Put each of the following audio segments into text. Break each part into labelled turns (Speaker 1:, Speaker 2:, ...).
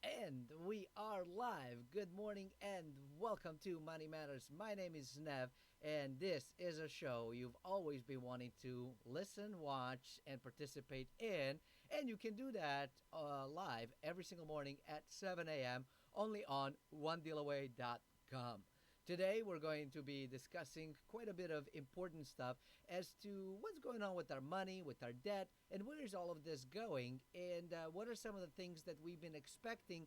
Speaker 1: And we are live. Good morning and welcome to Money Matters. My name is Nev, and this is a show you've always been wanting to listen, watch, and participate in. And you can do that live every single morning at 7 a.m. only on onedealaway.com. Today, we're going to be discussing quite a bit of important stuff as to what's going on with our money, with our debt, and where is all of this going, and what are some of the things that we've been expecting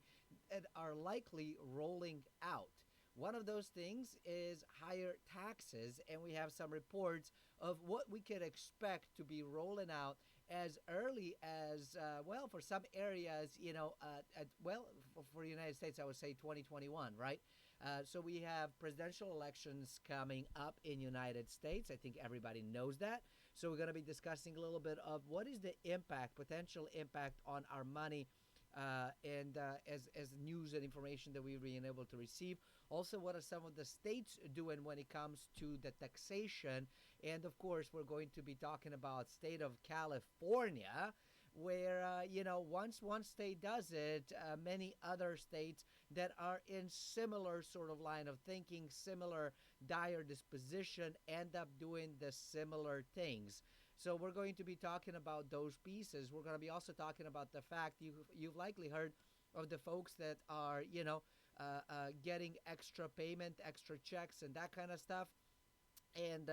Speaker 1: that are likely rolling out. One of those things is higher taxes, and we have some reports of what we could expect to be rolling out as early as, for some areas, for the United States, I would say 2021, right? So we have presidential elections coming up in United States. I think everybody knows that. So we're going to be discussing a little bit of what is the impact, potential impact on our money and as news and information that we've been able to receive. Also, what are some of the states doing when it comes to the taxation? And of course, we're going to be talking about state of California, where once one state does it, many other states that are in similar sort of line of thinking, similar dire disposition, end up doing the similar things. So we're going to be talking about those pieces. We're going to be also talking about the fact you've likely heard of the folks that are getting extra payment, extra checks, and that kind of stuff. And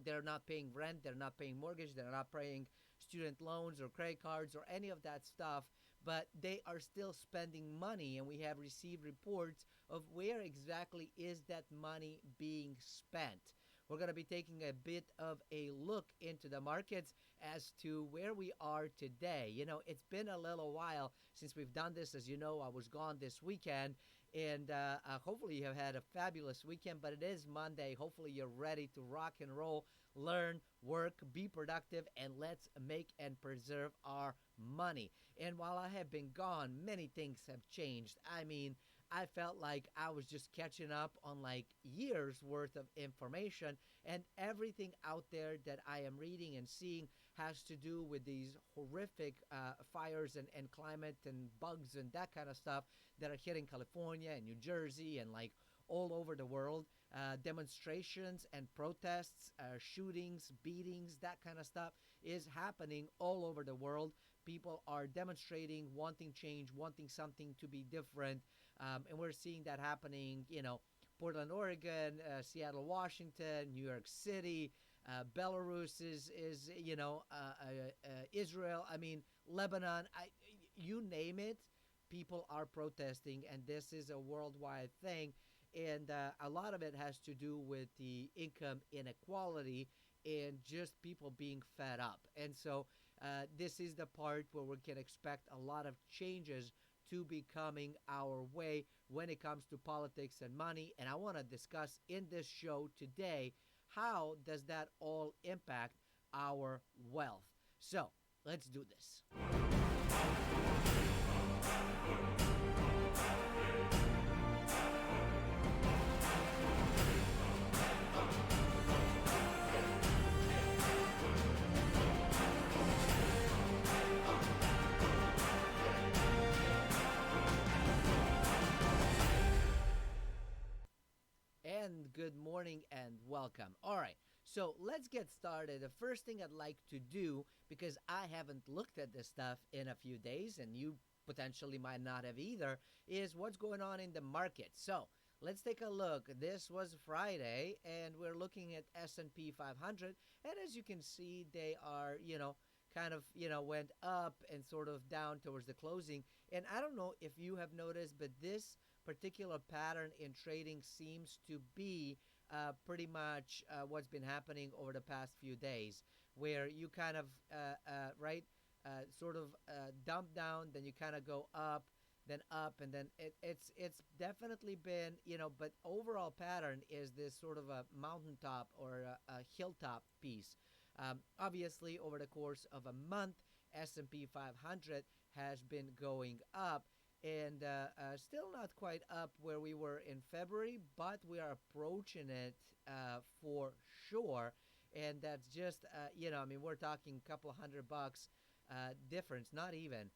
Speaker 1: they're not paying rent, they're not paying mortgage, they're not paying student loans or credit cards or any of that stuff, but they are still spending money, and we have received reports of where exactly is that money being spent. We're going to be taking a bit of a look into the markets as to where we are today. It's been a little while since we've done this. As you know, I was gone this weekend, and hopefully you have had a fabulous weekend, but it is Monday. Hopefully you're ready to rock and roll, learn, work, be productive, and let's make and preserve our money. And while I have been gone, many things have changed. I mean, I felt like I was just catching up on like years worth of information, and everything out there that I am reading and seeing has to do with these horrific fires and climate and bugs and that kind of stuff that are hitting California and New Jersey and like all over the world. Demonstrations and protests, shootings, beatings, that kind of stuff is happening all over the world. People are demonstrating, wanting change, wanting something to be different. And we're seeing that happening, Portland, Oregon, Seattle, Washington, New York City, Belarus is Israel. I mean, Lebanon. You name it, people are protesting, and this is a worldwide thing. And a lot of it has to do with the income inequality and just people being fed up. And so this is the part where we can expect a lot of changes to be coming our way when it comes to politics and money. And I want to discuss in this show today, how does that all impact our wealth? So let's do this. And good morning and welcome. All right, so let's get started. The first thing I'd like to do, because I haven't looked at this stuff in a few days, and you potentially might not have either, is what's going on in the market. So let's take a look. This was Friday, and we're looking at S&P 500, and as you can see, they are, kind of, went up and sort of down towards the closing. And I don't know if you have noticed, but this particular pattern in trading seems to be pretty much what's been happening over the past few days, where you kind of, sort of dump down, then you kind of go up, then up, and then it's definitely been, but overall pattern is this sort of a mountaintop or a hilltop piece. Obviously, over the course of a month, S&P 500 has been going up, and still not quite up where we were in February, but we are approaching it for sure. And that's just, we're talking a couple $100 difference, not even.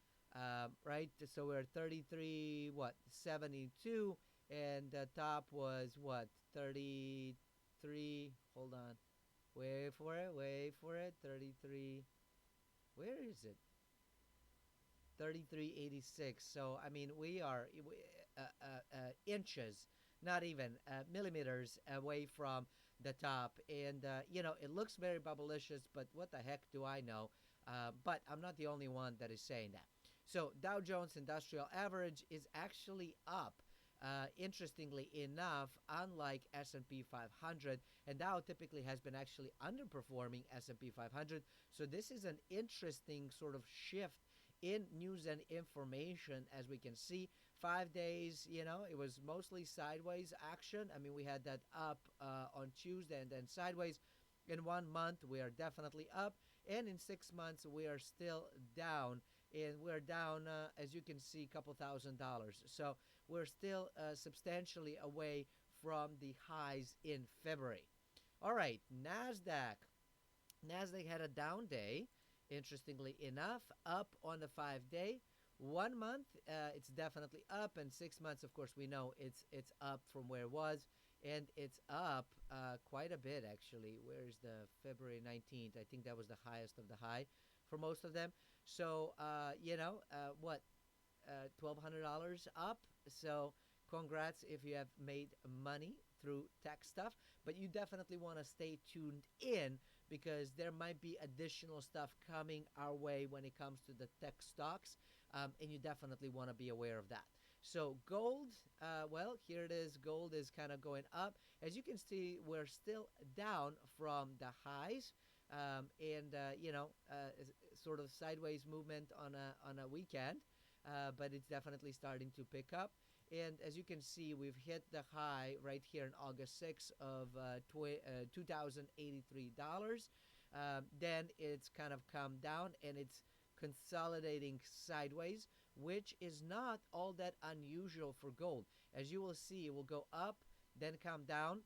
Speaker 1: right? So we're 33, what, 72, and the top was what, 33. Hold on, wait for it. 33. Where is it? 3386. So I mean, we are inches, not even millimeters away from the top, and it looks very bubblicious, but what the heck do I know? But I'm not the only one that is saying that. So Dow Jones Industrial Average is actually up. Interestingly enough, unlike S&P 500, and Dow typically has been actually underperforming S&P 500. So this is an interesting sort of shift in news and information. As we can see, 5 days, it was mostly sideways action. I mean, we had that up on Tuesday and then sideways. In 1 month, we are definitely up, and in 6 months, we are still down. And we're down, as you can see, a couple $1,000. So we're still substantially away from the highs in February. All right, NASDAQ. NASDAQ had a down day, interestingly enough, up on the 5 day. 1 month, it's definitely up, and 6 months, of course, we know it's up from where it was, and it's up quite a bit, actually. Where's the February 19th? I think that was the highest of the high for most of them. So, what, $1,200 up. So, congrats if you have made money through tech stuff. But you definitely want to stay tuned in, because there might be additional stuff coming our way when it comes to the tech stocks. And you definitely want to be aware of that. So gold, well, here it is. Gold is kind of going up. As you can see, we're still down from the highs, and sort of sideways movement on a weekend, but it's definitely starting to pick up. And as you can see, we've hit the high right here on August 6th of $2,083. Then it's kind of come down, and it's consolidating sideways, which is not all that unusual for gold. As you will see, it will go up, then come down.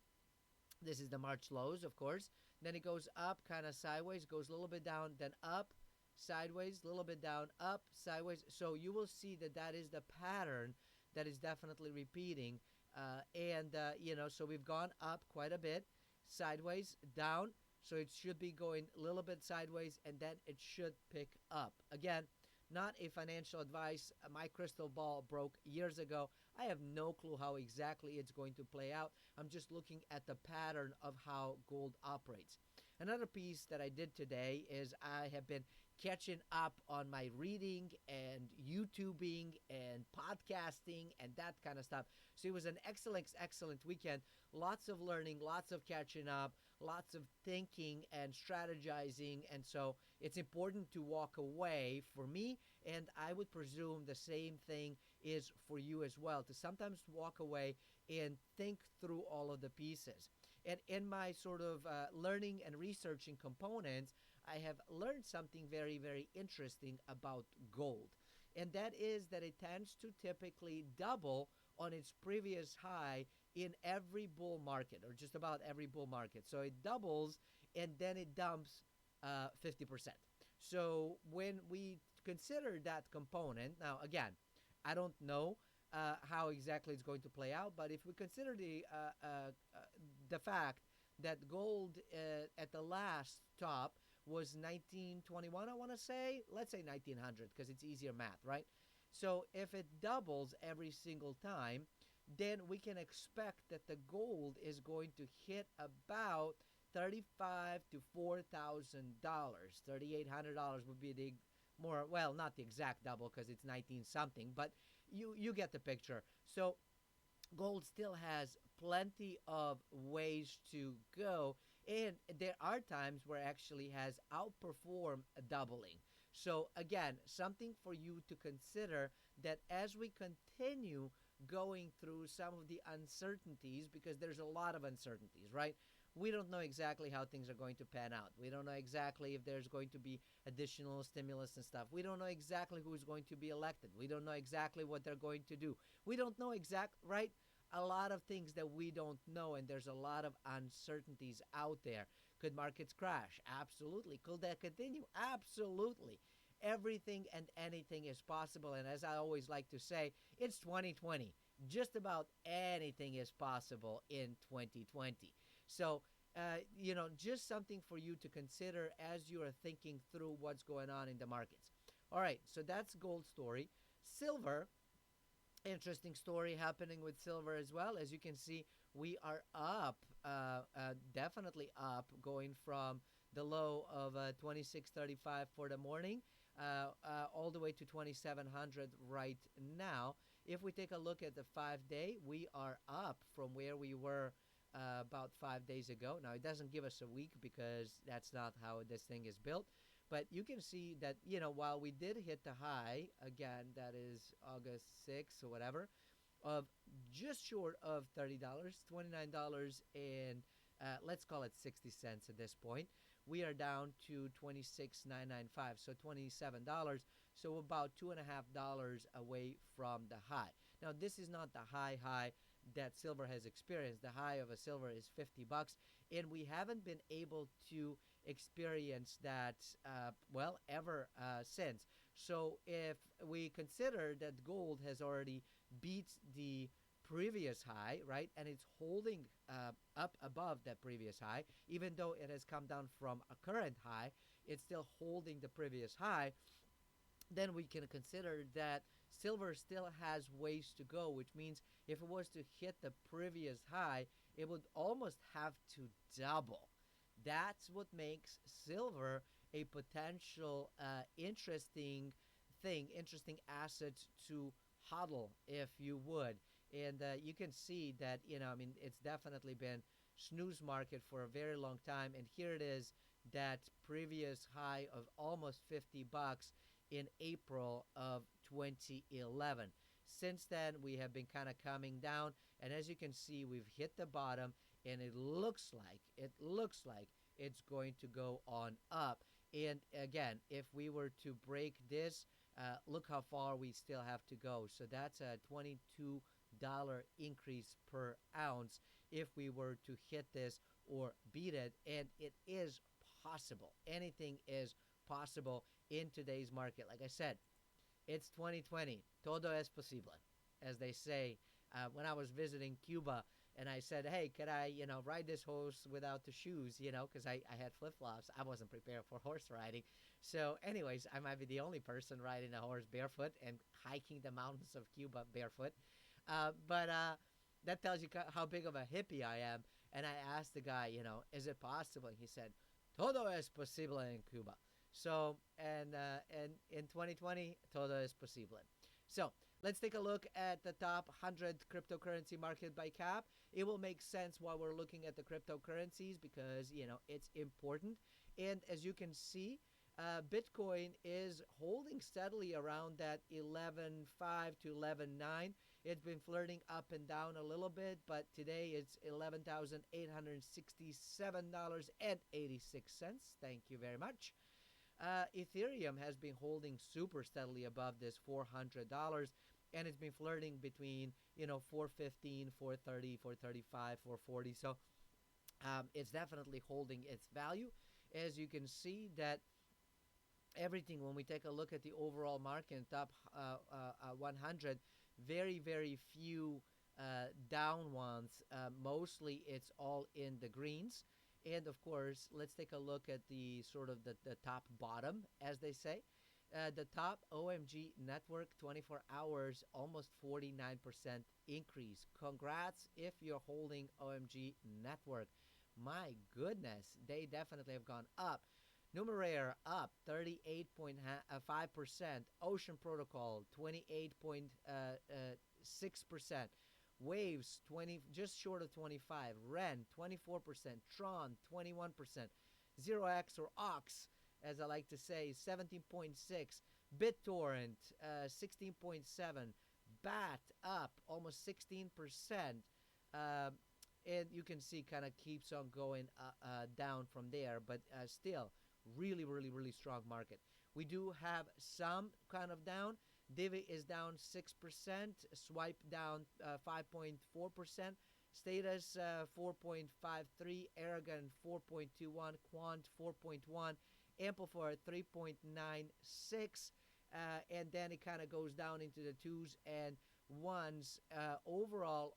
Speaker 1: This is the March lows, of course. Then it goes up, kind of sideways, goes a little bit down, then up, sideways, a little bit down, up, sideways. So you will see that that is the pattern that is definitely repeating. So we've gone up quite a bit, sideways, down. So it should be going a little bit sideways, and then it should pick up. Again, not a financial advice. My crystal ball broke years ago. I have no clue how exactly it's going to play out. I'm just looking at the pattern of how gold operates. Another piece that I did today is I have been catching up on my reading and YouTubing and podcasting and that kind of stuff. So it was an excellent weekend. Lots of learning, lots of catching up, lots of thinking and strategizing. And so it's important to walk away for me, and I would presume the same thing is for you as well, to sometimes walk away and think through all of the pieces. And in my sort of learning and researching components, I have learned something very, very interesting about gold. And that is that it tends to typically double on its previous high in every bull market, or just about every bull market. So it doubles, and then it dumps 50%. So when we consider that component, now again, I don't know how exactly it's going to play out, but if we consider the fact that gold at the last top was 1921, I want to say, let's say 1900, because it's easier math, right? So if it doubles every single time, then we can expect that the gold is going to hit about 35 to $4,000. $3,800 would be the more, well, not the exact double, because it's 19 something, but you get the picture. So gold still has plenty of ways to go, and there are times where it actually has outperformed doubling. So again, something for you to consider, that as we continue going through some of the uncertainties, because there's a lot of uncertainties, right? We don't know exactly how things are going to pan out. We don't know exactly if there's going to be additional stimulus and stuff. We don't know exactly who's going to be elected. We don't know exactly what they're going to do. We don't know right? A lot of things that we don't know, and there's a lot of uncertainties out there. Could markets crash? Absolutely. Could that continue? Absolutely. everything and anything is possible. And as I always like to say, it's 2020. Just about anything is possible in 2020. So, just something for you to consider as you are thinking through what's going on in the markets. All right, so that's gold story. Silver, interesting story happening with silver as well. As you can see, we are up, definitely up, going from the low of 26.35 for the morning, all the way to 2700 right now. If we take a look at the 5 day, we are up from where we were about 5 days ago. Now, it doesn't give us a week because that's not how this thing is built. But you can see that, while we did hit the high, again, that is August 6th or whatever, of just short of $30, $29, and let's call it 60 cents at this point. We are down to 26,995, so $27. So about $2.50 away from the high. Now, this is not the high that silver has experienced. The high of a silver is $50, and we haven't been able to experience that, ever since. So if we consider that gold has already beat the previous high, right, and it's holding up above that previous high, even though it has come down from a current high, it's still holding the previous high, then we can consider that silver still has ways to go, which means if it was to hit the previous high, it would almost have to double. That's what makes silver a potential interesting asset to hodl, if you would. And you can see that, it's definitely been snooze market for a very long time. And here it is, that previous high of almost $50 in April of 2011. Since then, we have been kind of coming down, and as you can see, we've hit the bottom, and it looks like it's going to go on up. And again, if we were to break this, look how far we still have to go. So that's a $22 increase per ounce if we were to hit this or beat it, and it is possible. Anything is possible in today's market. Like I said, it's 2020. Todo es posible, as they say. When I was visiting Cuba, and I said, hey, could I, ride this horse without the shoes, because I had flip-flops. I wasn't prepared for horse riding. So anyways, I might be the only person riding a horse barefoot and hiking the mountains of Cuba barefoot. But that tells you how big of a hippie I am. And I asked the guy, is it possible? And he said, todo es posible in Cuba. So, and in 2020, todo es posible. So, let's take a look at the top 100 cryptocurrency market by cap. It will make sense while we're looking at the cryptocurrencies because, it's important. And as you can see, Bitcoin is holding steadily around that 11.5 to 11.9. It's been flirting up and down a little bit, but today it's $11,867.86. Thank you very much. Ethereum has been holding super steadily above this $400, and it's been flirting between 415, 430, 435, 440. So it's definitely holding its value. As you can see that everything, when we take a look at the overall market, top 100, very, very few down ones. Mostly it's all in the greens. And of course, let's take a look at the sort of the top bottom, as they say. The top OMG network, 24 hours, almost 49% increase. Congrats if you're holding OMG network. My goodness, they definitely have gone up. Numeraire up 38.5%. Ocean Protocol 28.6%. Waves 20, just short of 25. Ren 24%. Tron 21%. 0x or Ox, as I like to say, 17.6. BitTorrent 16.7. BAT up almost 16%. And you can see kind of keeps on going down from there, but still really, really, really strong market. We do have some kind of down. Divi is down 6%, Swipe down 5.4%, Status 4.53, Aragon 4.21, Quant 4.1, ample for 3.96, and then it kind of goes down into the twos and ones. Overall,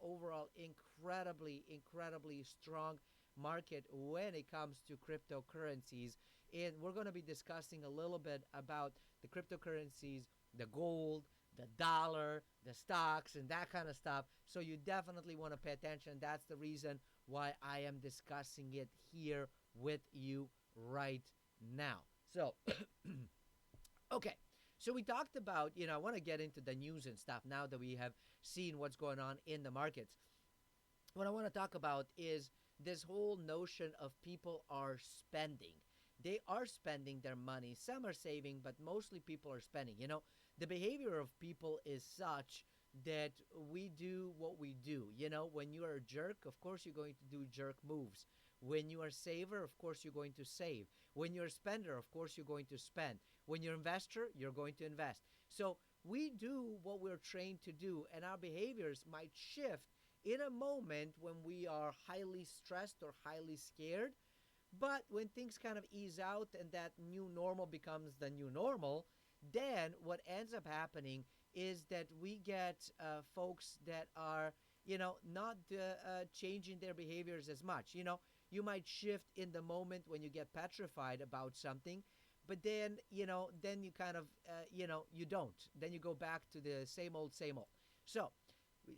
Speaker 1: incredibly strong market when it comes to cryptocurrencies. And we're going to be discussing a little bit about the cryptocurrencies, the gold, the dollar, the stocks, and that kind of stuff. So you definitely want to pay attention. That's the reason why I am discussing it here with you right now. So, okay. So we talked about, I want to get into the news and stuff now that we have seen what's going on in the markets. What I want to talk about is this whole notion of people are spending. They are spending their money. Some are saving, but mostly people are spending. The behavior of people is such that we do what we do. When you are a jerk, of course you're going to do jerk moves. When you are a saver, of course you're going to save. When you're a spender, of course you're going to spend. When you're an investor, you're going to invest. So we do what we're trained to do, and our behaviors might shift in a moment when we are highly stressed or highly scared. But when things kind of ease out and that new normal becomes the new normal, then what ends up happening is that we get folks that are, not changing their behaviors as much. You might shift in the moment when you get petrified about something, but then you kind of, you don't. Then you go back to the same old, same old. So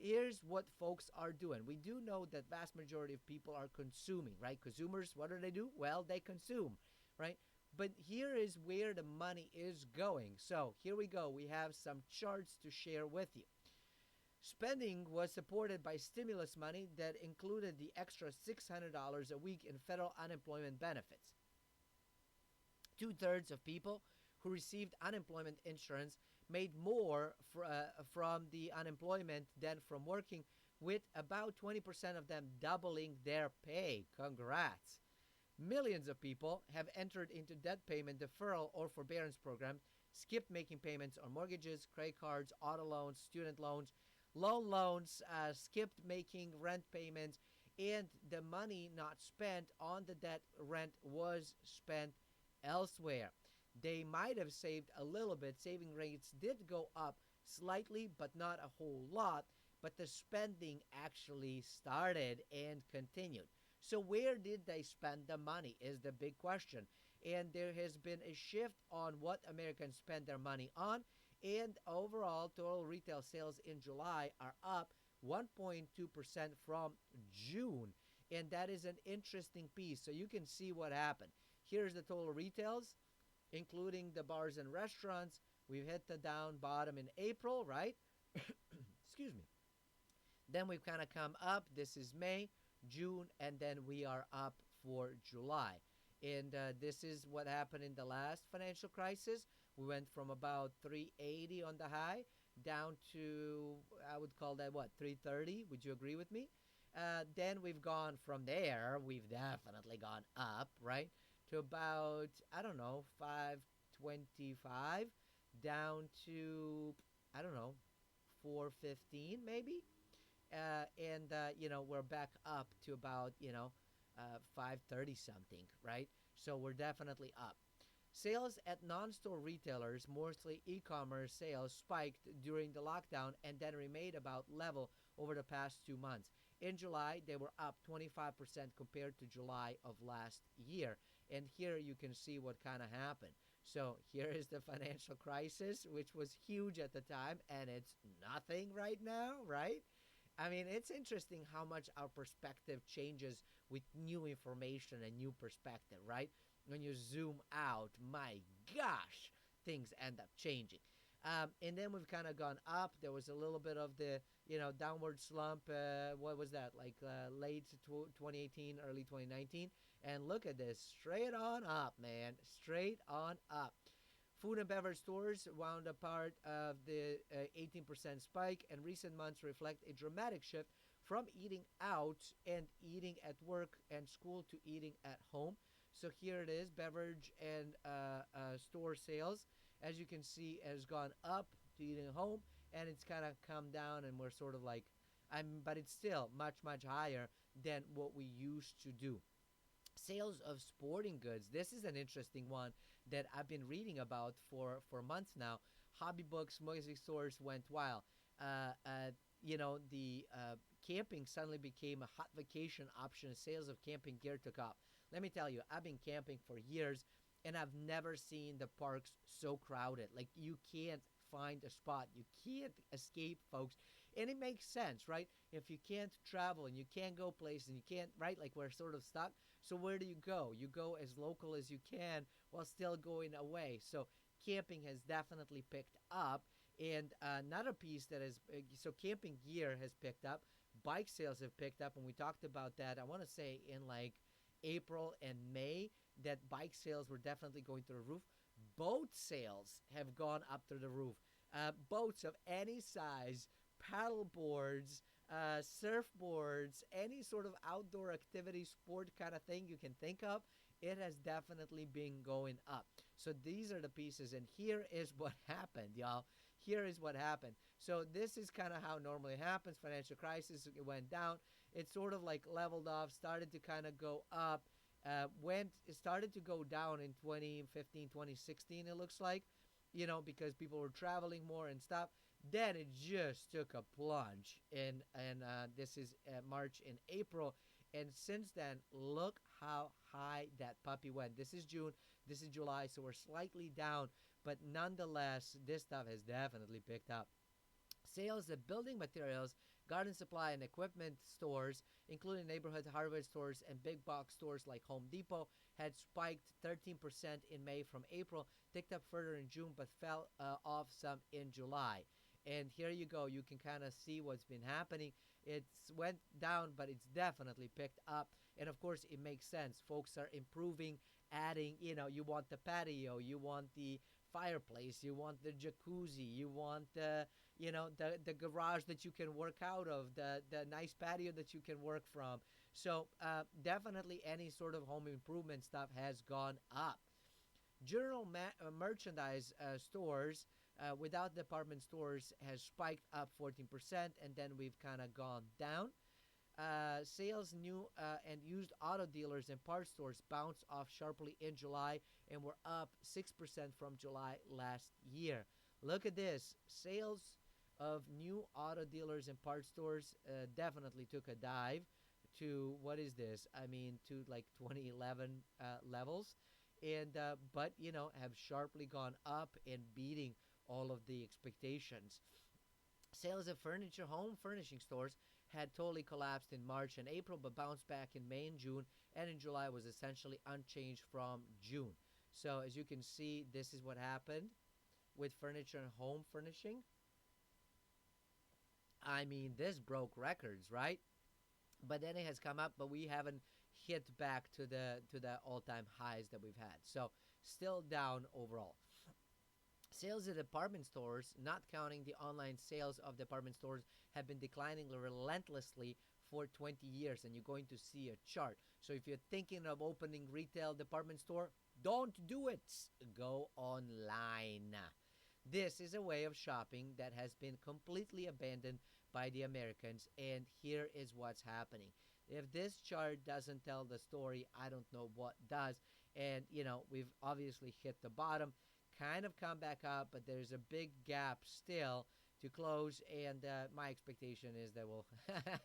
Speaker 1: here's what folks are doing. We do know that vast majority of people are consuming, right? Consumers, what do? Well, they consume, right? But here is where the money is going. So here we go. We have some charts to share with you. Spending was supported by stimulus money that included the extra $600 a week in federal unemployment benefits. Two-thirds of people who received unemployment insurance made more from the unemployment than from working, with about 20% of them doubling their pay. Congrats. Millions of people have entered into debt payment deferral or forbearance programs, skipped making payments on mortgages, credit cards, auto loans, student loans, loan loans, skipped making rent payments, and the money not spent on the debt rent was spent elsewhere. They might have saved a little bit. Saving rates did go up slightly, but not a whole lot. But the spending actually started and continued. So where did they spend the money is the big question. And there has been a shift on what Americans spend their money on. And overall, total retail sales in July are up 1.2% from June. And that is an interesting piece. So you can see what happened. Here's the total retails, including the bars and restaurants. We've hit the down bottom in April, right? Excuse me. Then we've kind of come up. This is May, June, and then we are up for July. And this is what happened in the last financial crisis. We went from about 380 on the high down to, I would call that what, 330? Would you agree with me? Then we've gone from there. We've definitely gone up, right? To about, I don't know, 525 down to, I don't know, 415 maybe. We're back up to about, 530 something, right? So we're definitely up. Sales at non-store retailers, mostly e-commerce sales, spiked during the lockdown and then remained about level over the past 2 months. In July, they were up 25% compared to July of last year. And here you can see what kind of happened. So here is the financial crisis, which was huge at the time, and it's nothing right now, right? I mean, it's interesting how much our perspective changes with new information and new perspective, right? When you zoom out, my gosh, things end up changing. And then we've kind of gone up. There was a little bit of the, downward slump. What was that? Like late 2018, early 2019. And look at this. Straight on up, man. Straight on up. Food and beverage stores wound up part of the 18% spike, and recent months reflect a dramatic shift from eating out and eating at work and school to eating at home. So here it is, beverage and store sales, as you can see, has gone up to eating at home, and it's kind of come down, and we're sort of like, but it's still much, much higher than what we used to do. Sales of sporting goods. This is an interesting one that I've been reading about for months now. Hobby books, music stores went wild. Uh, uh, the camping suddenly became a hot vacation option. Sales of camping gear took off. Let me tell you, I've been camping for years, and I've never seen the parks so crowded. Like, you can't find a spot. You can't escape, folks. And it makes sense, right? If you can't travel and you can't go places and you can't, right? Like, we're sort of stuck. So where do you go? You go as local as you can while still going away. So camping has definitely picked up. And another piece that is so camping gear has picked up. Bike sales have picked up, and we talked about that. I want to say in like April and May that bike sales were definitely going through the roof. Boat sales have gone up through the roof. Boats of any size, paddle boards, surfboards, any sort of outdoor activity, sport kind of thing you can think of, it has definitely been going up. So these are the pieces, and here is what happened, y'all. Here is what happened. So this is kind of how normally happens. Financial crisis, it went down. It sort of like leveled off, started to kind of go up. It started to go down in 2015, 2016. It looks like, because people were traveling more and stuff. Then it just took a plunge, and this is March and April, and since then, look how high that puppy went. This is June, this is July, so we're slightly down, but nonetheless, this stuff has definitely picked up. Sales of building materials, garden supply, and equipment stores, including neighborhood hardware stores and big box stores like Home Depot, had spiked 13% in May from April, ticked up further in June, but fell off some in July. And here you go. You can kind of see what's been happening. It's went down, but it's definitely picked up. And of course, it makes sense. Folks are improving, adding, you want the patio, you want the fireplace, you want the jacuzzi, you want the garage that you can work out of, the nice patio that you can work from. So definitely any sort of home improvement stuff has gone up. General merchandise stores without department stores has spiked up 14%, and then we've kind of gone down. Sales new and used auto dealers and parts stores bounced off sharply in July and were up 6% from July last year. Look at this. Sales of new auto dealers and parts stores definitely took a dive to, what is this? I mean, to like 2011 levels. And but have sharply gone up and beating all of the expectations. Sales of furniture, home furnishing stores had totally collapsed in March and April, but bounced back in May and June, and in July was essentially unchanged from June. So as you can see, this is what happened with furniture and home furnishing. I mean, this broke records, right? But then it has come up, but we haven't hit back to the all-time highs that we've had. So still down overall. Sales at department stores, not counting the online sales of department stores, have been declining relentlessly for 20 years, and you're going to see a chart. So if you're thinking of opening retail department store, don't do it. Go online. This is a way of shopping that has been completely abandoned by the Americans, and here is what's happening. If this chart doesn't tell the story, I don't know what does. And, we've obviously hit the bottom, kind of come back up, but there's a big gap still to close, and my expectation is that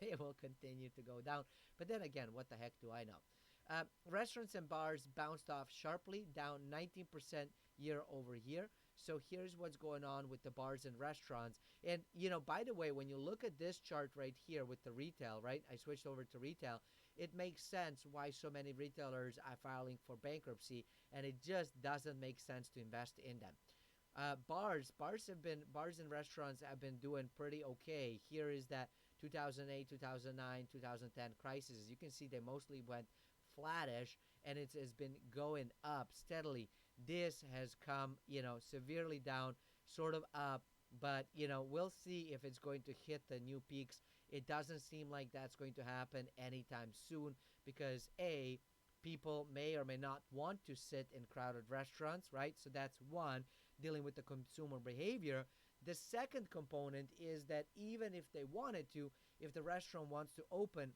Speaker 1: it will continue to go down. But then again, what the heck do I know? Restaurants and bars bounced off sharply, down 19% year over year. So here's what's going on with the bars and restaurants. And, by the way, when you look at this chart right here with the retail, right? I switched over to retail. It makes sense why so many retailers are filing for bankruptcy, and it just doesn't make sense to invest in them. Bars and restaurants have been doing pretty okay. Here is that 2008, 2009, 2010 crisis. As you can see, they mostly went flattish, and it has been going up steadily. This has come, severely down, sort of up, but, we'll see if it's going to hit the new peaks. It doesn't seem like that's going to happen anytime soon because, A, people may or may not want to sit in crowded restaurants, right? So that's one, dealing with the consumer behavior. The second component is that even if they wanted to, if the restaurant wants to open,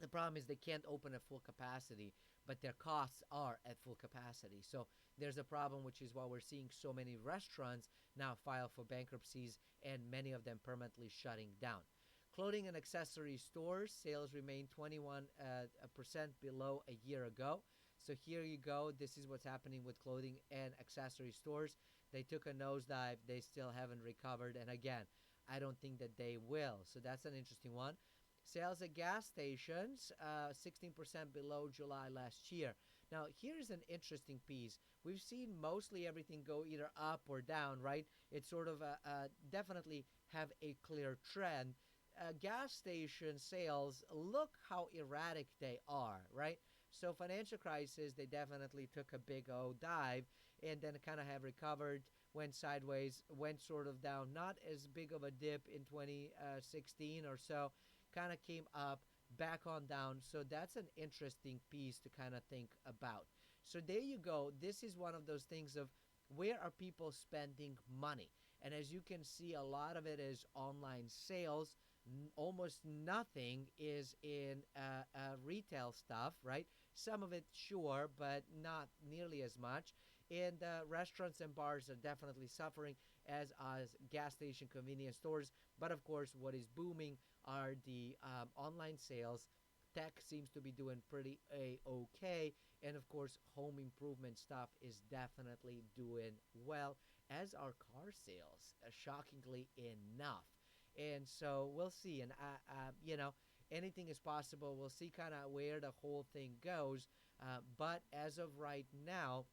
Speaker 1: the problem is they can't open at full capacity but their costs are at full capacity. So there's a problem, which is why we're seeing so many restaurants now file for bankruptcies and many of them permanently shutting down. Clothing and accessory stores sales remain 21% below a year ago. So here you go. This is what's happening with clothing and accessory stores. They took a nosedive. They still haven't recovered. And again, I don't think that they will. So that's an interesting one. Sales at gas stations, 16% below July last year. Now, here's an interesting piece. We've seen mostly everything go either up or down, right? It's sort of definitely have a clear trend. Gas station sales, look how erratic they are, right? So financial crisis, they definitely took a big old dive and then kind of have recovered, went sideways, went sort of down, not as big of a dip in 2016 or so, kind of came up, back on down. So that's an interesting piece to kind of think about. So there you go. This is one of those things of where are people spending money? And as you can see, a lot of it is online sales. Almost nothing is in retail stuff, right? Some of it, sure, but not nearly as much. And restaurants and bars are definitely suffering, as gas station convenience stores. But of course, what is booming are the online sales. Tech seems to be doing pretty okay, and of course, home improvement stuff is definitely doing well, as are car sales, shockingly enough. And so we'll see. And anything is possible. We'll see kind of where the whole thing goes. But as of right now,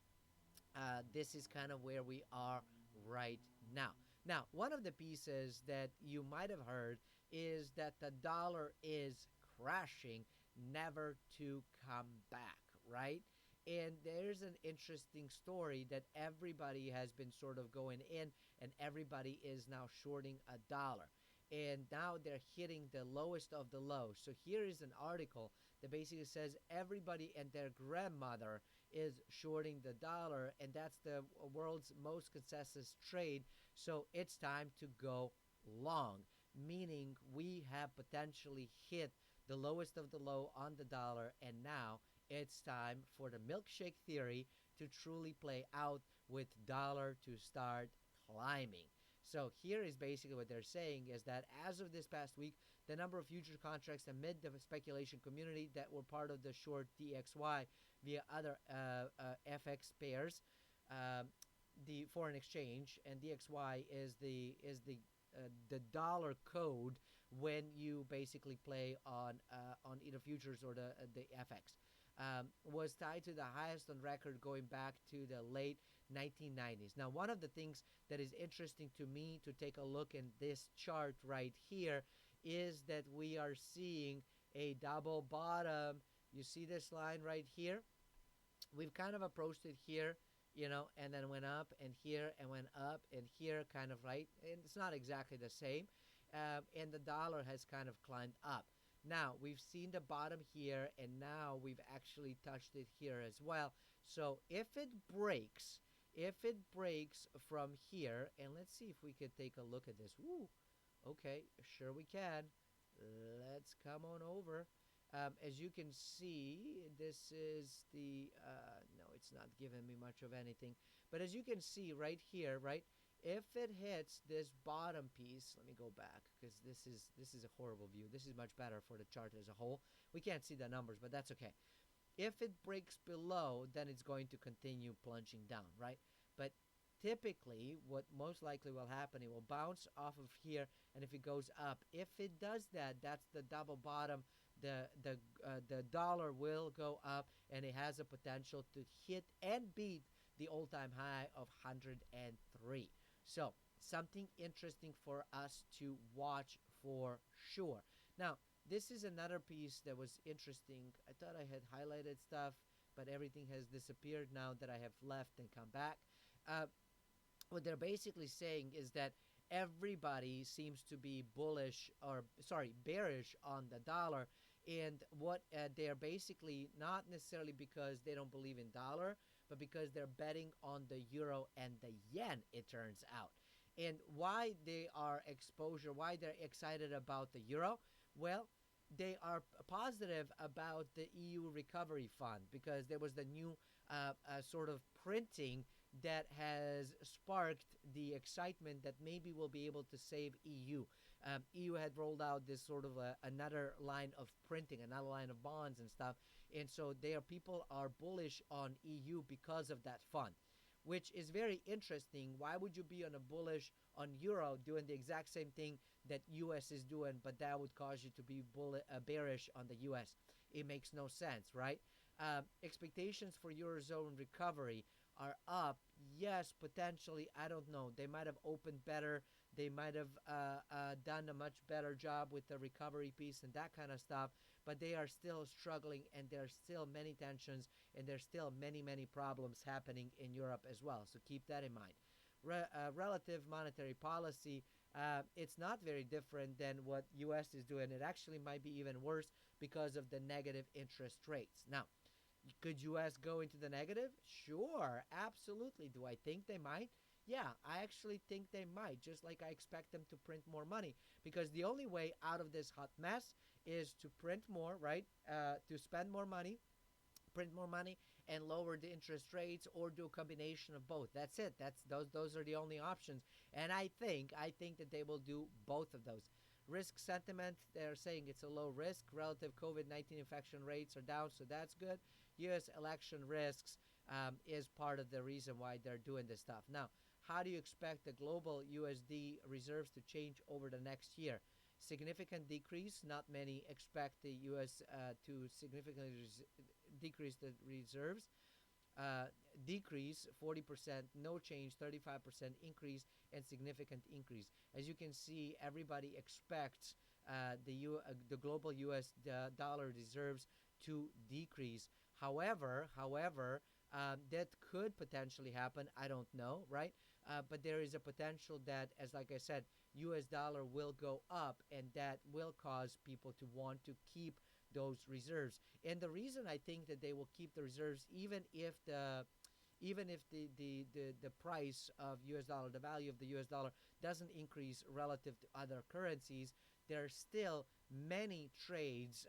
Speaker 1: this is kind of where we are right now. Now, one of the pieces that you might have heard is that the dollar is crashing, never to come back, right? And there's an interesting story that everybody has been sort of going in, and everybody is now shorting a dollar. And now they're hitting the lowest of the low. So here is an article that basically says everybody and their grandmother is shorting the dollar, and that's the world's most consensus trade. So it's time to go long, meaning we have potentially hit the lowest of the low on the dollar, and now it's time for the milkshake theory to truly play out, with dollar to start climbing. So here is basically what they're saying is that as of this past week, the number of future contracts amid the speculation community that were part of the short DXY via other FX pairs, the foreign exchange, and DXY is the dollar code when you basically play on either futures or the FX. Was tied to the highest on record going back to the late 1990s. Now, one of the things that is interesting to me to take a look in this chart right here is that we are seeing a double bottom. You see this line right here? We've kind of approached it here, and then went up and here and went up and here, kind of, right? And it's not exactly the same. And the dollar has kind of climbed up. Now, we've seen the bottom here, and now we've actually touched it here as well. So if it breaks from here, and let's see if we could take a look at this. Woo, okay, sure we can. Let's come on over. As you can see, this is no, it's not giving me much of anything. But as you can see right here, right, if it hits this bottom piece, let me go back because this is a horrible view. This is much better for the chart as a whole. We can't see the numbers, but that's okay. If it breaks below, then it's going to continue plunging down, right? But typically, what most likely will happen, it will bounce off of here, and if it goes up, if it does that, that's the double bottom. The dollar will go up, and it has a potential to hit and beat the all-time high of 103. So something interesting for us to watch for sure. Now, this is another piece that was interesting. I thought I had highlighted stuff, but everything has disappeared now that I have left and come back. What they're basically saying is that everybody seems to be bearish on the dollar. And what they're basically, not necessarily because they don't believe in dollar, but because they're betting on the euro and the yen, it turns out. And why they are why they're excited about the euro? Well, they are positive about the EU recovery fund because there was the new sort of printing that has sparked the excitement that maybe we'll be able to save EU. EU had rolled out this sort of another line of printing, another line of bonds and stuff, and so there people are bullish on EU because of that fund, which is very interesting. Why would you be on a bullish on euro doing the exact same thing that US is doing, but that would cause you to be bearish on the US? It makes no sense, right? Expectations for eurozone recovery are up. Yes, potentially. I don't know. They might have opened better. They might have done a much better job with the recovery piece and that kind of stuff. But they are still struggling, and there are still many tensions, and there's still many, many problems happening in Europe as well. So keep that in mind. Relative monetary policy, it's not very different than what U.S. is doing. It actually might be even worse because of the negative interest rates. Now, could US go into the negative? Sure, absolutely. Do I think they might? Yeah, I actually think they might, just like I expect them to print more money. Because the only way out of this hot mess is to print more, right? To spend more money, print more money, and lower the interest rates, or do a combination of both. That's it. Those are the only options. And I think that they will do both of those. Risk sentiment, they're saying it's a low risk. Relative COVID-19 infection rates are down, so that's good. U.S. election risks is part of the reason why they're doing this stuff. Now, how do you expect the global USD reserves to change over the next year? Significant decrease. Not many expect the U.S. To significantly decrease the reserves. Decrease 40%, no change 35% increase, and significant increase. As you can see, everybody expects the global U.S. Dollar reserves to decrease. However, that could potentially happen. I don't know, right? But there is a potential that, as like I said, U.S. dollar will go up, and that will cause people to want to keep those reserves. And the reason I think that they will keep the reserves, even if the price of US dollar, the value of the US dollar doesn't increase relative to other currencies, there are still many trades,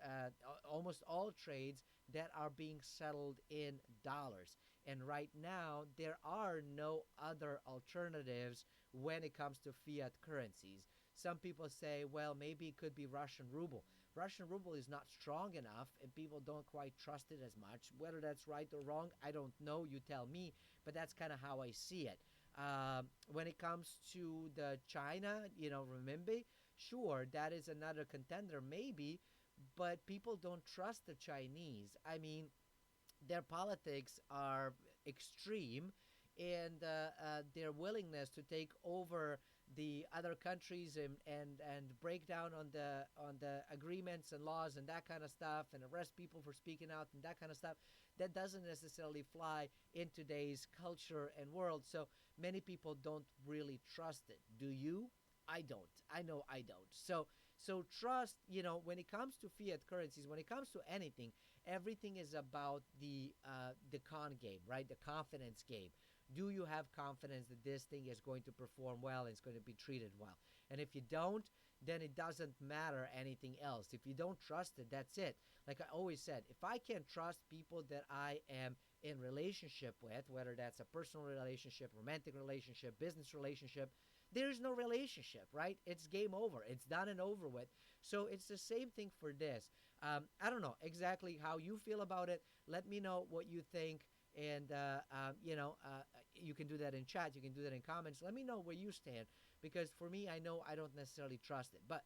Speaker 1: almost all trades, that are being settled in dollars. And right now, there are no other alternatives when it comes to fiat currencies. Some people say, well, maybe it could be Russian ruble. Russian ruble is not strong enough, and people don't quite trust it as much. Whether that's right or wrong, I don't know. You tell me. But that's kind of how I see it. When it comes to the China, renminbi, sure, that is another contender, maybe. But people don't trust the Chinese. I mean, their politics are extreme, and their willingness to take over the other countries, and break down on the agreements and laws and that kind of stuff, and arrest people for speaking out and that kind of stuff, that doesn't necessarily fly in today's culture and world. So many people don't really trust it. Do you? I don't. I know I don't. So trust, when it comes to fiat currencies, when it comes to anything, everything is about the con game, right? The confidence game. Do you have confidence that this thing is going to perform well and it's going to be treated well? And if you don't, then it doesn't matter anything else. If you don't trust it, that's it. Like I always said, if I can't trust people that I am in relationship with, whether that's a personal relationship, romantic relationship, business relationship, there's no relationship, right? It's game over. It's done and over with. So it's the same thing for this. I don't know exactly how you feel about it. Let me know what you think. And, you can do that in chat. You can do that in comments. Let me know where you stand. Because for me, I know I don't necessarily trust it. But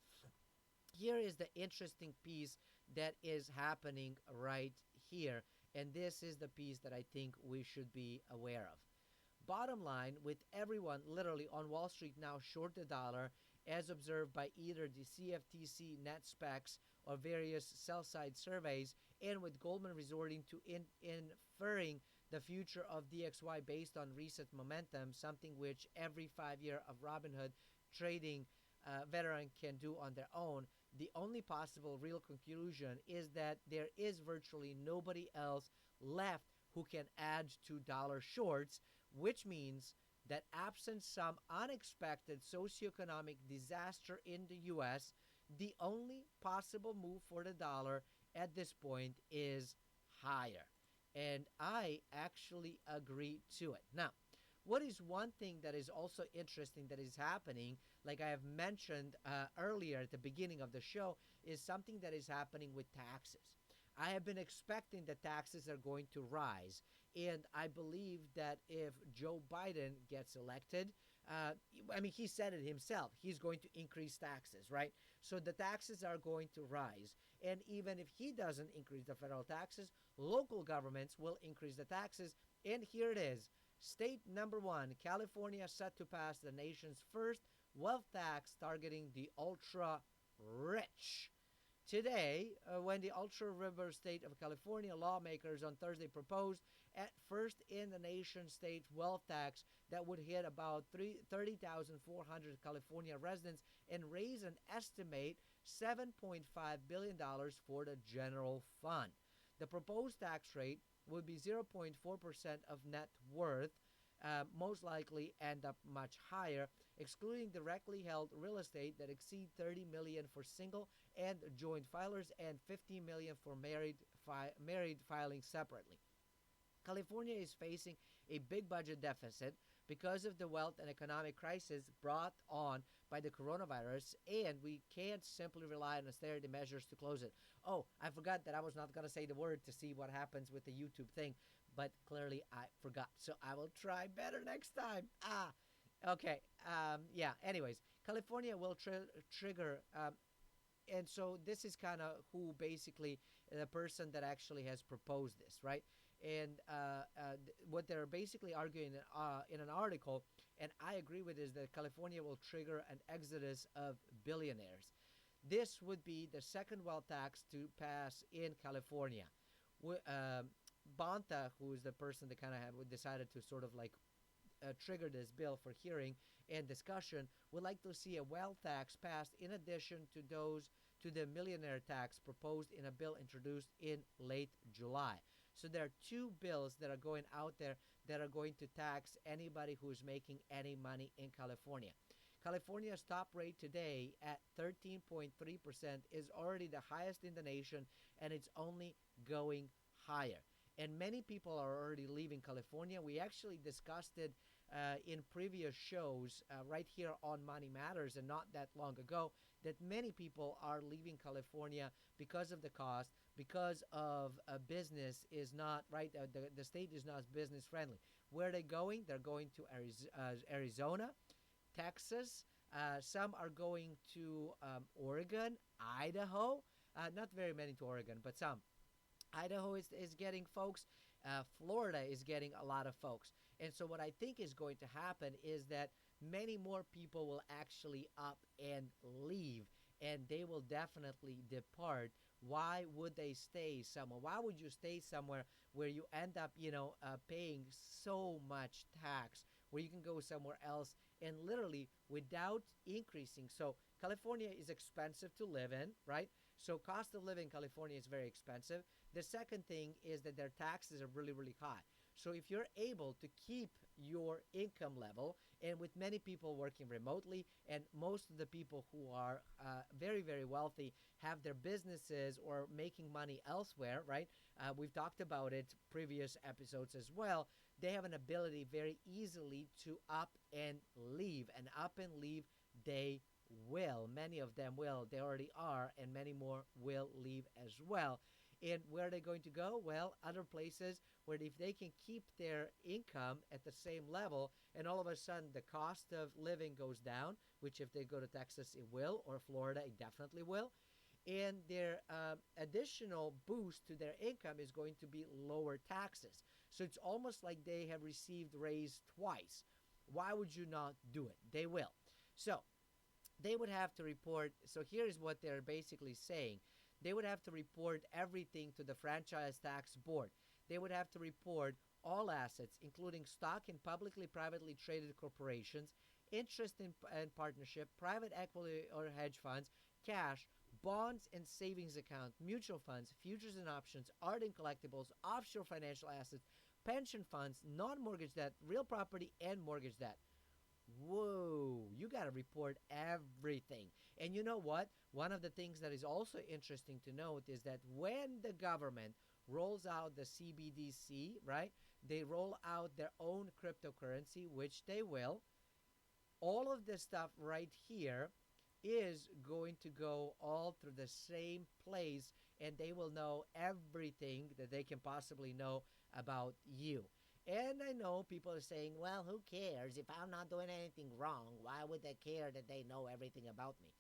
Speaker 1: here is the interesting piece that is happening right here. And this is the piece that I think we should be aware of. Bottom line, with everyone literally on Wall Street now short the dollar, as observed by either the CFTC net specs or various sell-side surveys, and with Goldman resorting to inferring the future of DXY based on recent momentum, something which every 5-year of Robinhood trading veteran can do on their own, the only possible real conclusion is that there is virtually nobody else left who can add to dollar shorts, which means that absent some unexpected socioeconomic disaster in the U.S., The only possible move for the dollar at this point is higher. And I actually agree to it. Now, what is one thing that is also interesting that is happening, like I have mentioned earlier at the beginning of the show, is something that is happening with taxes. I have been expecting that taxes are going to rise. And I believe that if Joe Biden gets elected, uh, I mean, he said it himself. He's going to increase taxes, right? So the taxes are going to rise. And even if he doesn't increase the federal taxes, local governments will increase the taxes. And here it is. State number one, California set to pass the nation's first wealth tax targeting the ultra rich. Today, when the ultra river state of California lawmakers on Thursday proposed at first in the nation state wealth tax that would hit about 30,400 California residents and raise an estimate $7.5 billion for the general fund. The proposed tax rate would be 0.4% of net worth, most likely end up much higher, excluding directly held real estate that exceed 30 million for single and joint filers and 50 million for married filing separately. California is facing a big budget deficit because of the wealth and economic crisis brought on by the coronavirus, and we can't simply rely on austerity measures to close it. Oh, I forgot that I was not going to say the word to see what happens with the YouTube thing, but clearly I forgot. So I will try better next time. Okay. Yeah, anyways, California will trigger and so this is kind of who basically the person that actually has proposed this, right? And what they're basically arguing in an article, and I agree with, is that California will trigger an exodus of billionaires. This would be the second wealth tax to pass in California. Banta, who is the person that kind of decided to sort of like trigger this bill for hearing and discussion, would like to see a wealth tax passed in addition to those to the millionaire tax proposed in a bill introduced in late July. So there are two bills that are going out there that are going to tax anybody who is making any money in California. California's top rate today at 13.3% is already the highest in the nation, and it's only going higher. And many people are already leaving California. We actually discussed it in previous shows right here on Money Matters, and not that long ago, that many people are leaving California because of the cost, because of business is not, right, the state is not business friendly. Where are they going? They're going to Arizona, Texas. Some are going to Oregon, Idaho. Not very many to Oregon, but some. Idaho is getting folks. Florida is getting a lot of folks. And so what I think is going to happen is that many more people will actually up and leave, and they will definitely depart. Why would they stay somewhere? Why would you stay somewhere where you end up, paying so much tax, where you can go somewhere else and literally without increasing? So California is expensive to live in, right? So cost of living in California is very expensive. The second thing is that their taxes are really, really high. So if you're able to keep your income level, and with many people working remotely, and most of the people who are very, very wealthy have their businesses or making money elsewhere, right? We've talked about it previous episodes as well. They have an ability very easily to up and leave, and up and leave they will. Many of them will. They already are, and many more will leave as well. And where are they going to go? Well, other places where if they can keep their income at the same level, and all of a sudden the cost of living goes down, which if they go to Texas, it will, or Florida, it definitely will. And their additional boost to their income is going to be lower taxes. So it's almost like they have received raise twice. Why would you not do it? They will. So they would have to report. So here's what they're basically saying. They would have to report everything to the Franchise Tax Board. They would have to report all assets, including stock in publicly, privately traded corporations, interest in partnership, private equity or hedge funds, cash, bonds and savings account, mutual funds, futures and options, art and collectibles, offshore financial assets, pension funds, non-mortgage debt, real property, and mortgage debt. whoa, you got to report everything. And you know what? One of the things that is also interesting to note is that when the government rolls out the CBDC, right? They roll out their own cryptocurrency, which they will. All of this stuff right here is going to go all through the same place, and they will know everything that they can possibly know about you. And I know people are saying, well, who cares? If I'm not doing anything wrong, why would they care that they know everything about me?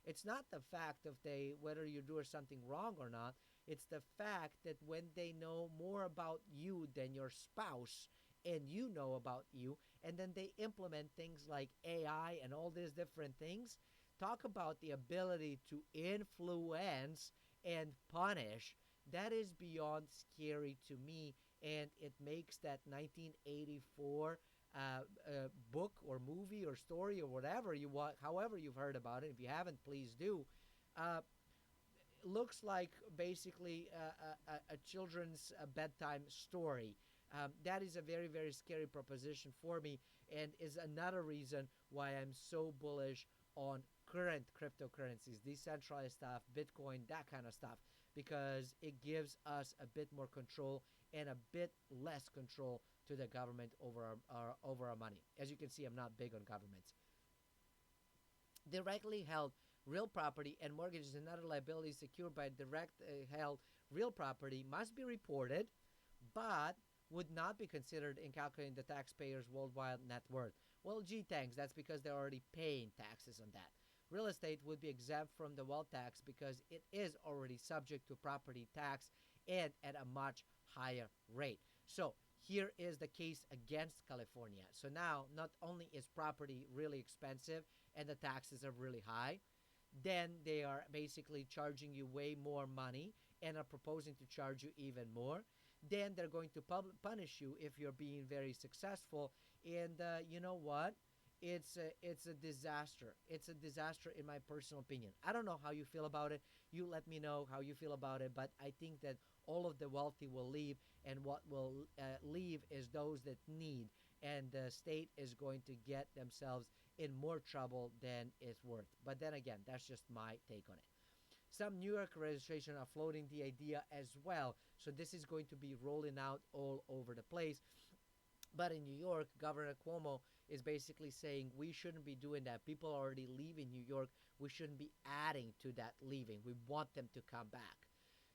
Speaker 1: It's not the fact of they whether you're doing something wrong or not. It's the fact that when they know more about you than your spouse and you know about you, and then they implement things like AI and all these different things. Talk about the ability to influence and punish. That is beyond scary to me, and it makes that 1984 book or movie or story or whatever you want, however you've heard about it. If you haven't, please do. Uh, looks like basically a children's bedtime story. That is a very, very scary proposition for me, and is another reason why I'm so bullish on current cryptocurrencies, decentralized stuff, Bitcoin, that kind of stuff, because it gives us a bit more control and a bit less control to the government over our money. As you can see, I'm not big on governments. Directly held real property and mortgages and other liabilities secured by direct held real property must be reported, but would not be considered in calculating the taxpayer's worldwide net worth. Well, gee, thanks. That's because they're already paying taxes on that. Real estate would be exempt from the wealth tax because it is already subject to property tax and at a much higher rate. So, here is the case against California. So now, not only is property really expensive and the taxes are really high, then they are basically charging you way more money and are proposing to charge you even more. Then they're going to punish you if you're being very successful. And you know what? It's a disaster. It's a disaster in my personal opinion. I don't know how you feel about it. You let me know how you feel about it. But I think that all of the wealthy will leave, and what will leave is those that need. And the state is going to get themselves in more trouble than it's worth. But then again, that's just my take on it. Some New York registration are floating the idea as well. So this is going to be rolling out all over the place. But in New York, Governor Cuomo is basically saying we shouldn't be doing that. People are already leaving New York. We shouldn't be adding to that leaving. We want them to come back.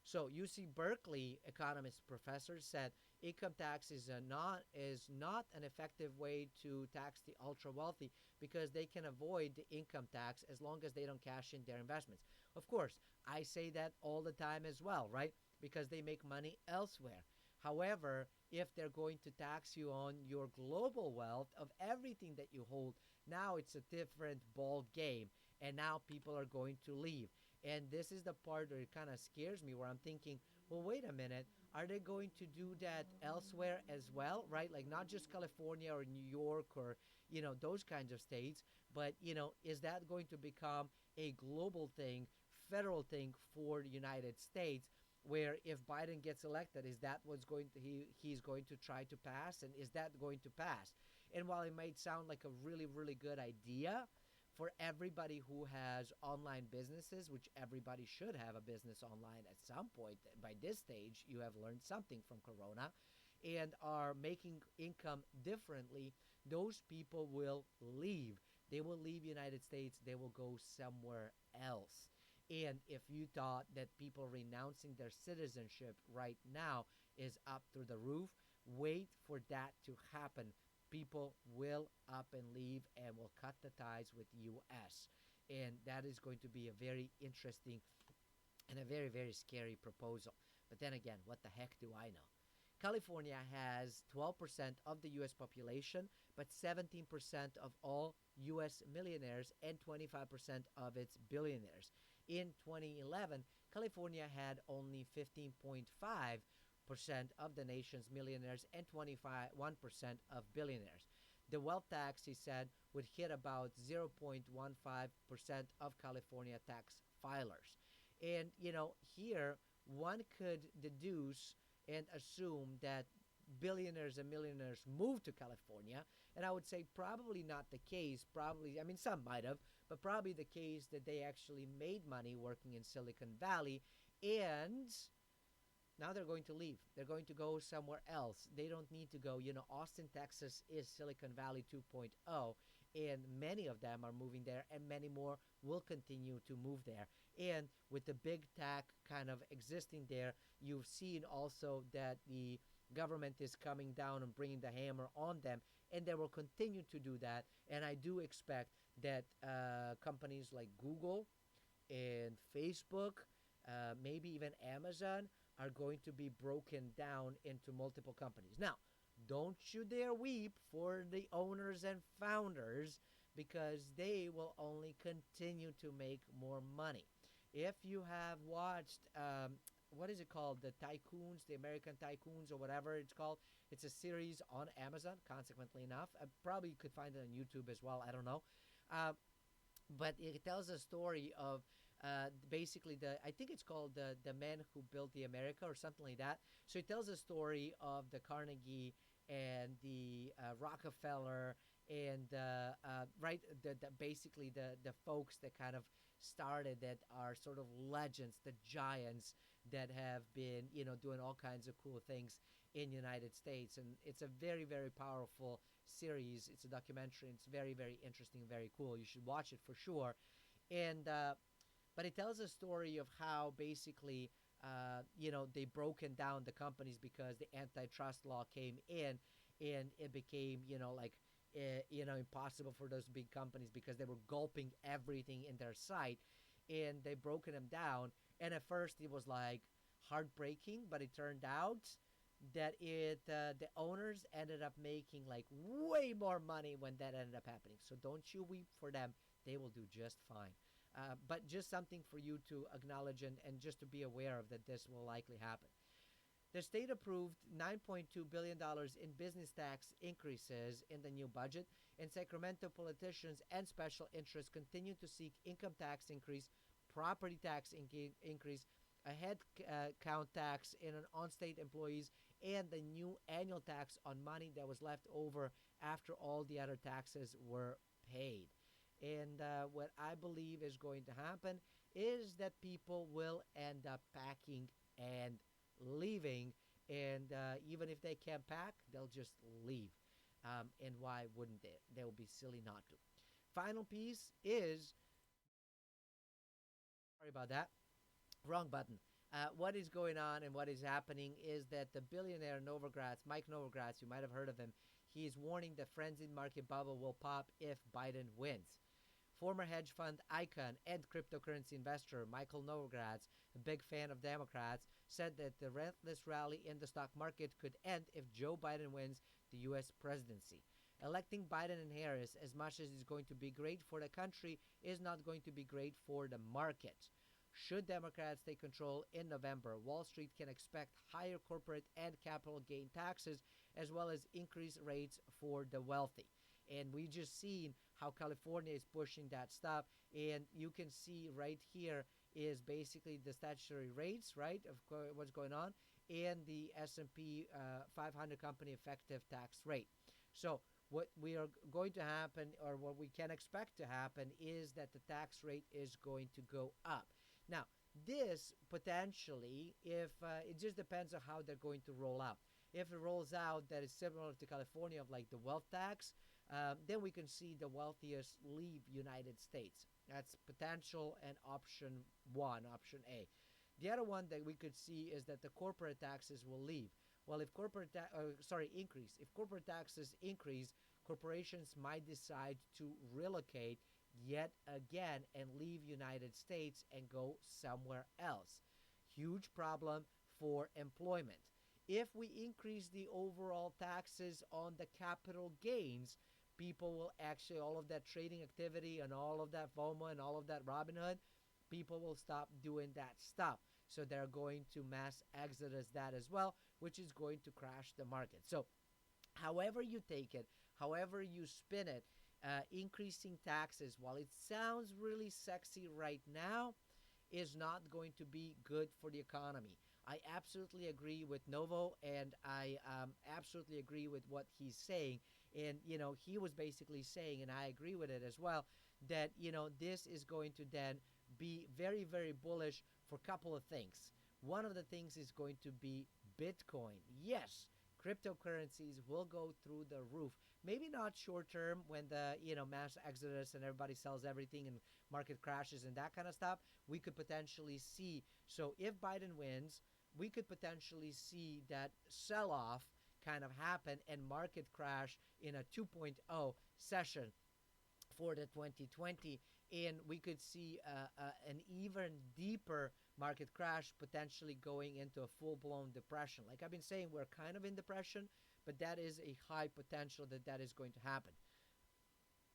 Speaker 1: So UC Berkeley economist professor said income tax is not an effective way to tax the ultra wealthy because they can avoid the income tax as long as they don't cash in their investments. Of course, I say that all the time as well, right? Because they make money elsewhere. However, if they're going to tax you on your global wealth of everything that you hold, now it's a different ball game. And now people are going to leave. And this is the part where it kind of scares me, where I'm thinking, well, wait a minute. Are they going to do that elsewhere as well, right? Like not just California or New York or, those kinds of states, but, is that going to become a global thing, federal thing for the United States? Where if Biden gets elected, is that what's going to he's going to try to pass, and is that going to pass? And while it might sound like a really, really good idea for everybody who has online businesses, which everybody should have a business online at some point. By this stage, you have learned something from Corona and are making income differently. Those people will leave. They will leave United States. They will go somewhere else. And if you thought that people renouncing their citizenship right now is up through the roof, wait for that to happen. People will up and leave and will cut the ties with US. And that is going to be a very interesting and a very, very scary proposal. But then again, what the heck do I know? California has 12% of the US population, but 17% of all US millionaires and 25% of its billionaires. In 2011, California had only 15.5% of the nation's millionaires and 21% of billionaires. The wealth tax, he said, would hit about 0.15% of California tax filers. And, here one could deduce and assume that billionaires and millionaires move to California And I would say probably not the case. Probably, I mean, some might have, but probably the case that they actually made money working in Silicon Valley, and now they're going to leave. They're going to go somewhere else. They don't need to go. Austin, Texas is Silicon Valley 2.0, and many of them are moving there, and many more will continue to move there. And with the big tech kind of existing there, you've seen also that the government is coming down and bringing the hammer on them, and they will continue to do that. And I do expect that companies like Google and Facebook, maybe even Amazon, are going to be broken down into multiple companies. Now, don't you dare weep for the owners and founders because they will only continue to make more money. If you have watched, what is it called? The Tycoons, the American Tycoons, or whatever it's called. It's a series on Amazon, consequently enough. Probably you could find it on YouTube as well. I don't know. Uh, but it tells a story of basically I think it's called the man who built the America or something like that. So it tells a story of the Carnegie and the Rockefeller and right the basically the folks that kind of started that are sort of legends, the giants that have been doing all kinds of cool things in United States. And it's a very, very powerful series. It's a documentary. And it's very, very interesting, very cool. You should watch it for sure. And but it tells a story of how basically they broken down the companies because the antitrust law came in, and it became like impossible for those big companies because they were gulping everything in their sight, and they broken them down. And at first it was like heartbreaking, but it turned out that the owners ended up making like way more money when that ended up happening. So don't you weep for them; they will do just fine. But just something for you to acknowledge and just to be aware of that this will likely happen. The state approved $9.2 billion in business tax increases in the new budget, and Sacramento politicians and special interests continue to seek income tax increase, property tax increase, a head count tax in an on-state employees, and the new annual tax on money that was left over after all the other taxes were paid. And what I believe is going to happen is that people will end up packing and leaving. And even if they can't pack, they'll just leave. And why wouldn't they? They will be silly not to. Final piece is, sorry about that, wrong button. What is going on and what is happening is that the billionaire Novogratz, Mike Novogratz, you might have heard of him, he is warning the frenzied market bubble will pop if Biden wins. Former hedge fund icon and cryptocurrency investor Michael Novogratz, a big fan of Democrats, said that the relentless rally in the stock market could end if Joe Biden wins the U.S. presidency. Electing Biden and Harris, as much as it's going to be great for the country, is not going to be great for the market. Should Democrats take control in November, Wall Street can expect higher corporate and capital gain taxes as well as increased rates for the wealthy. And we just seen how California is pushing that stuff. And you can see right here is basically the statutory rates, right, of what's going on, and the S&P 500 company effective tax rate. So what we are going to happen, or what we can expect to happen, is that the tax rate is going to go up. Now, this potentially, if it just depends on how they're going to roll out. If it rolls out that is similar to California of like the wealth tax, then we can see the wealthiest leave United States. That's potential and option one, option A. The other one that we could see is that the corporate taxes will leave. Well, if increase. If corporate taxes increase, corporations might decide to relocate yet again and leave United States and go somewhere else. Huge problem for employment. If we increase the overall taxes on the capital gains, people will actually, all of that trading activity and all of that FOMO and all of that Robinhood, people will stop doing that stuff. So they're going to mass exodus that as well, which is going to crash the market. So however you take it, however you spin it, increasing taxes, while it sounds really sexy right now, is not going to be good for the economy. I absolutely agree with Novo, and I absolutely agree with what he's saying. And, he was basically saying, and I agree with it as well, that, this is going to then be very, very bullish for a couple of things. One of the things is going to be Bitcoin. Yes, cryptocurrencies will go through the roof. Maybe not short term when the mass exodus and everybody sells everything and market crashes and that kind of stuff. We could potentially see. So if Biden wins, we could potentially see that sell off kind of happen and market crash in a 2.0 session for the 2020, and we could see an even deeper market crash, potentially going into a full-blown depression. Like I've been saying, we're kind of in depression, but that is a high potential that that is going to happen.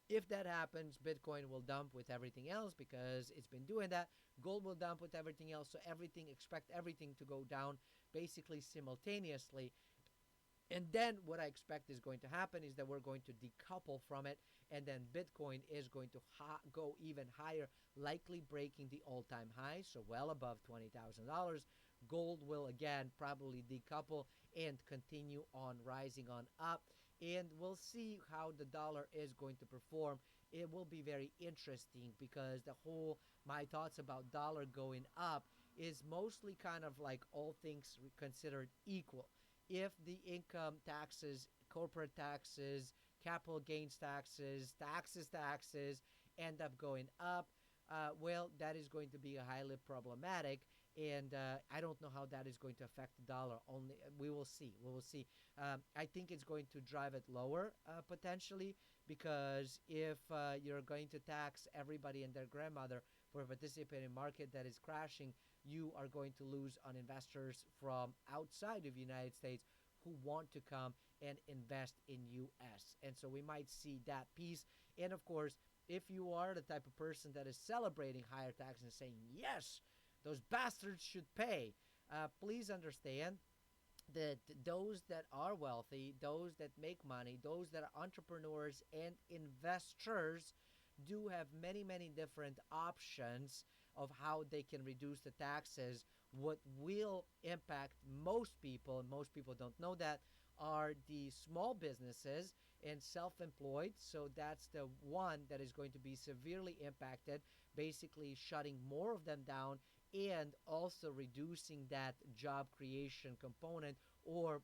Speaker 1: If that happens, Bitcoin will dump with everything else because it's been doing that. Gold will dump with everything else. So expect everything to go down basically simultaneously. And then what I expect is going to happen is that we're going to decouple from it, and then Bitcoin is going to go even higher, likely breaking the all-time high, so well above $20,000. Gold will again probably decouple and continue on rising on up, and we'll see how the dollar is going to perform. It will be very interesting because the whole my thoughts about dollar going up is mostly kind of like all things considered equal. If the income taxes, corporate taxes, capital gains taxes end up going up, well, that is going to be highly problematic. And I don't know how that is going to affect the dollar. Only we will see. We will see. I think it's going to drive it lower potentially, because if you're going to tax everybody and their grandmother for participating in a market that is crashing, you are going to lose on investors from outside of the United States who want to come and invest in US. And so we might see that piece. And of course, if you are the type of person that is celebrating higher taxes and saying, yes, those bastards should pay, please understand that those that are wealthy, those that make money, those that are entrepreneurs and investors do have many, many different options of how they can reduce the taxes. What will impact most people, and most people don't know that, are the small businesses and self-employed. So that's the one that is going to be severely impacted, basically shutting more of them down and also reducing that job creation component or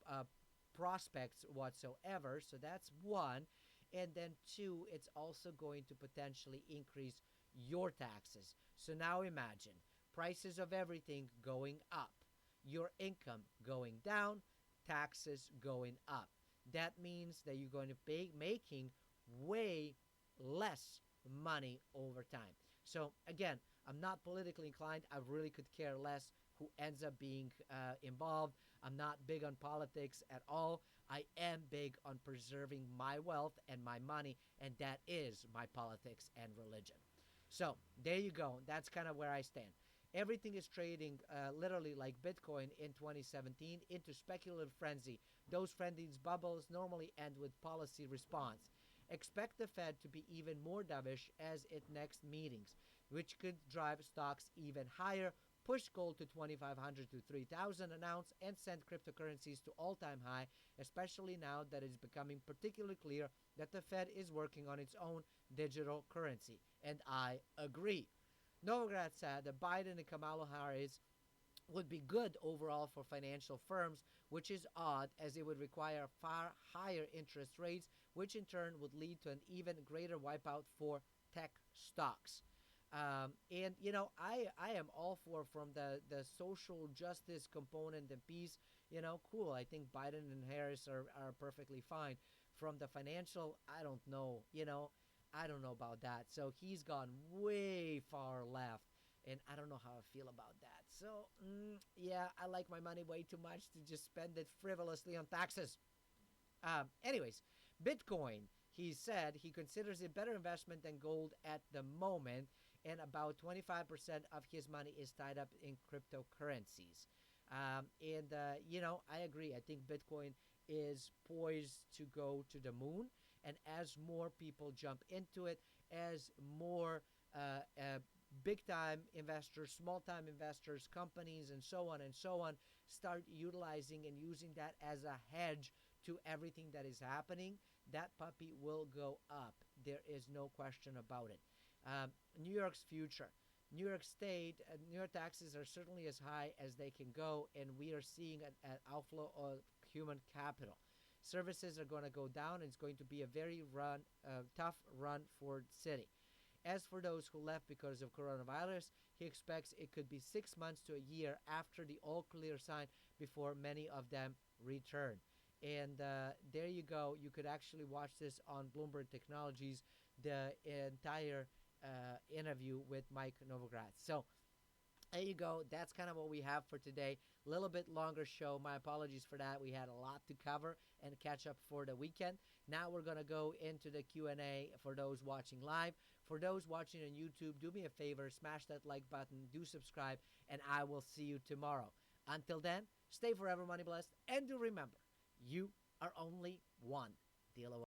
Speaker 1: prospects whatsoever. So that's one. And then two, it's also going to potentially increase your taxes. So now imagine prices of everything going up, your income going down, taxes going up. That means that you're going to be making way less money over time. So again, I'm not politically inclined. I really could care less who ends up being involved. I'm not big on politics at all. I am big on preserving my wealth and my money, and that is my politics and religion. So there you go. That's kind of where I stand. Everything is trading literally like Bitcoin in 2017 into speculative frenzy. Those frenzies bubbles normally end with policy response. Expect the Fed to be even more dovish as its next meetings, which could drive stocks even higher, push gold to 2,500 to 3,000 an ounce, and send cryptocurrencies to all-time high, especially now that it's becoming particularly clear that the Fed is working on its own digital currency. And I agree. Novogratz said that Biden and Kamala Harris would be good overall for financial firms, which is odd as it would require far higher interest rates, which in turn would lead to an even greater wipeout for tech stocks. And I am all for from the social justice component and piece. Cool. I think Biden and Harris are perfectly fine. From the financial, I don't know. I don't know about that. So he's gone way far left, and I don't know how I feel about that. So yeah, I like my money way too much to just spend it frivolously on taxes. Anyways, Bitcoin. He said he considers it better investment than gold at the moment, and about 25% of his money is tied up in cryptocurrencies. And I agree. I think Bitcoin is poised to go to the moon. And as more people jump into it, as more big time investors, small time investors, companies, and so on, start utilizing and using that as a hedge to everything that is happening, that puppy will go up. There is no question about it. New York's future. New York State, New York taxes are certainly as high as they can go, and we are seeing an outflow of human capital. Services are going to go down. It's going to be a very tough run for the city. As for those who left because of coronavirus, he expects it could be 6 months to a year after the all clear sign before many of them return. And there you go. You could actually watch this on Bloomberg Technologies, the entire interview with Mike Novogratz. So there you go. That's kind of what we have for today. A little bit longer show. My apologies for that. We had a lot to cover and catch up for the weekend. Now we're going to go into the Q&A for those watching live. For those watching on YouTube, do me a favor, smash that like button, do subscribe, and I will see you tomorrow. Until then, stay forever money blessed, and do remember, you are only one deal away.